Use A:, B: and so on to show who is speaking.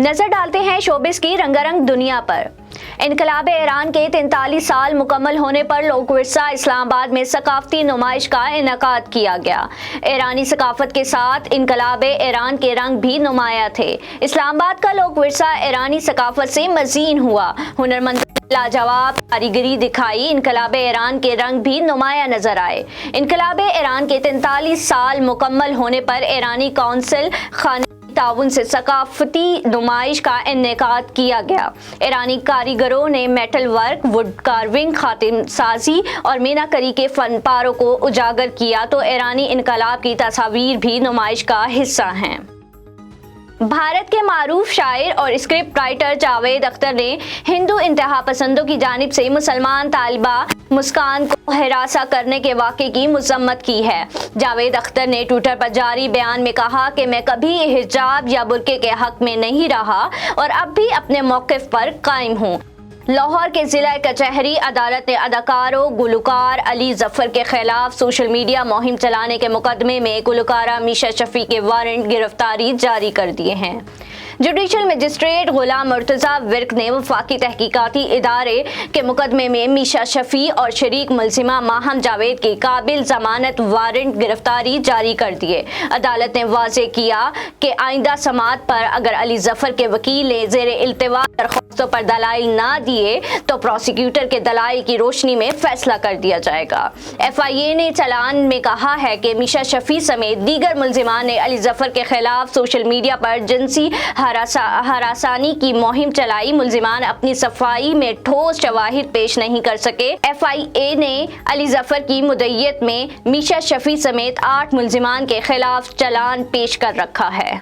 A: नजर डालते हैं शोबिस की रंगारंग दुनिया पर। इनकलाब ईरान के 43 साल मुकम्मल होने पर लोक विरसा इस्लामाबाद में सकाफती नुमाइश का इनेकाद किया गया। ईरानी सकाफत के साथ इनकलाब ईरान के रंग भी नुमाया थे। इस्लामाबाद का लोक विरसा ईरानी सकाफत से मज़ीन हुआ। हुनरमंद लाजवाब कारीगरी दिखाई, इनकलाब ईरान के रंग भी नुमाया नजर आए। इनकलाब ईरान के 43 साल मुकम्मल होने पर ईरानी कौंसिल खाने ताउन से सकाफती नुमाइश का इनेकाद किया गया। ईरानी कारीगरों ने मेटल वर्क, वुड कार्विंग, खातिम साजी और मीनाकरी के फनपारों को उजागर किया तो ईरानी इनकलाब की तस्वीर भी नुमाइश का हिस्सा हैं। भारत के मारूफ शायर और स्क्रिप्ट राइटर जावेद अख्तर ने हिंदू इंतहा पसंदों की जानिब से मुसलमान तालिबा मुस्कान को हिरासा करने के वाक़े की मज़म्मत की है। जावेद अख्तर ने ट्विटर पर जारी बयान में कहा कि मैं कभी हिजाब या बुर्के के हक में नहीं रहा और अब भी अपने मौक़िफ़ पर कायम हूँ। लाहौर के जिला कचहरी अदालत ने अदाकारों गुलकार अली जफर के खिलाफ सोशल मीडिया मुहिम चलाने के मुकदमे में गुलकारा मीशा शफी के वारंट गिरफ्तारी जारी कर दिए हैं। जुडिशल मजिस्ट्रेट गुलाम मुर्तज़ा विर्क ने वफाकी तहकीकाती इदारे के मुकदमे में मीशा शफी और शरीक मुलजिमा माहम जावेद की काबिल जमानत वारंट गिरफ्तारी जारी कर दिए। अदालत ने वाज़े किया कि आइंदा समाअत पर अगर अली जफर के वकील ने ज़ेर इल्तिवा दरख्वास्तों पर दलाइल ना दिए तो प्रोसिक्यूटर के दलाइल की रोशनी में फैसला कर दिया जाएगा। FIA ने चलान में कहा है कि मीशा शफी समेत दीगर मुलजिमान ने अली जफर के खिलाफ सोशल मीडिया पर जिनसी हरासानी की मुहिम चलाई। मुलजिमान अपनी सफाई में ठोस शवाहिद पेश नहीं कर सके। FIA ने अली जफर की मुद्दइयत में मीशा शफी समेत 8 मुलजिमान के खिलाफ चलान पेश कर रखा है।